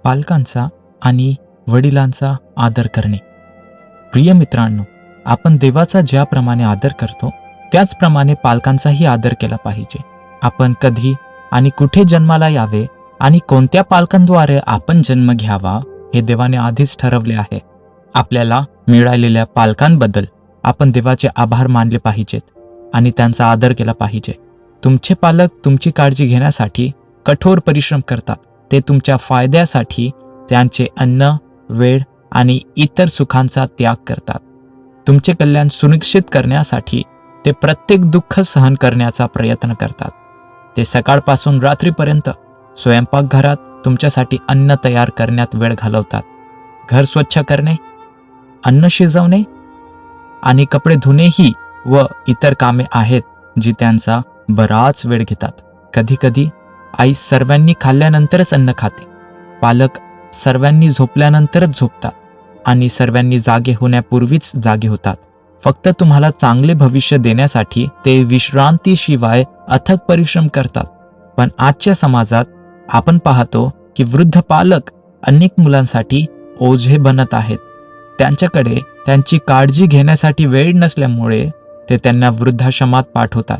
पालकांचा आणि वडिलांचा आदर करणे. प्रिय मित्रांनो, आपण देवाचा ज्याप्रमाणे आदर करतो त्याचप्रमाणे पालकांचाही आदर केला पाहिजे. आपण कधी आणि कुठे जन्माला यावे आणि कोणत्या पालकांद्वारे आपण जन्म घ्यावा हे देवाने आधीच ठरवले आहे. आपल्याला मिळालेल्या पालकांबद्दल आपण देवाचे आभार मानले पाहिजेत आणि त्यांचा आदर केला पाहिजे. तुमचे पालक तुमची काळजी घेण्यासाठी कठोर परिश्रम करतात. ते तुमच्या फायद्यासाठी त्यांचे अन्न, वेळ आणि इतर सुखांचा त्याग करतात. तुमचे कल्याण सुनिश्चित करण्यासाठी ते प्रत्येक दुःख सहन करण्याचा प्रयत्न करतात. ते सकाळपासून रात्रीपर्यंत स्वयंपाकघरात तुमच्यासाठी अन्न तयार करण्यात वेळ घालवतात. घर स्वच्छ करणे, अन्न शिजवणे आणि कपडे धुणेही व इतर कामे आहेत जी त्यांचा बराच वेळ घेतात. कधीकधी आई सर्वांनी खाल्ल्यानंतरच अन्न खाते, पालक सर्वांनी झोपल्यानंतरच झोपतात आणि सर्वांनी जागे होण्यापूर्वीच जागे होतात. फक्त तुम्हाला चांगले भविष्य देण्यासाठी ते विश्रांतीशिवाय अथक परिश्रम करतात. पण आजच्या समाजात आपण पाहतो की वृद्ध पालक अनेक मुलांसाठी ओझे बनत आहेत. त्यांच्याकडे त्यांची काळजी घेण्यासाठी वेळ नसल्यामुळे ते त्यांना वृद्धाश्रमात पाठवतात.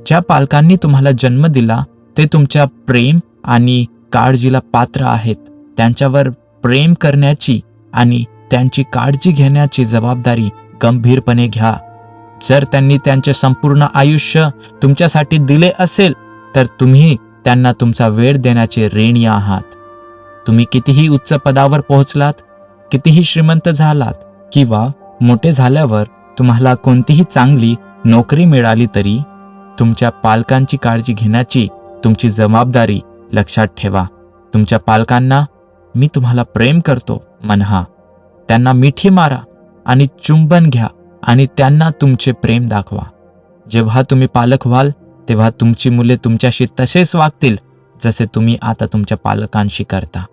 ज्या पालकांनी तुम्हाला जन्म दिला ते तुमच्या प्रेम आणि काळजीला पात्र आहेत. त्यांच्यावर प्रेम करण्याची आणि त्यांची काळजी घेण्याची जबाबदारी गंभीरपणे घ्या. जर त्यांनी त्यांचे संपूर्ण आयुष्य तुमच्यासाठी दिले असेल तर तुम्ही त्यांना तुमचा वेळ देण्याचे ऋणी आहात. तुम्ही कितीही उच्च पदावर पोहोचलात, कितीही श्रीमंत झालात किंवा मोठे झाल्यावर तुम्हाला कोणतीही चांगली नोकरी मिळाली तरी तुमच्या पालकांची काळजी घेण्याची तुमची जबाबदारी लक्षात ठेवा. तुमच्या पालकांना मी तुम्हाला प्रेम करतो म्हणा, त्यांना मिठी मारा आणि चुंबन घ्या आणि त्यांना तुमचे प्रेम दाखवा. जेव्हा तुम्ही पालक व्हाल तेव्हा तुमची मुले तुमच्याशी तसेच वागतील जसे तुम्ही आता तुमच्या पालकांशी करता.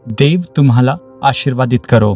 देव तुम्हाला आशीर्वादित करो.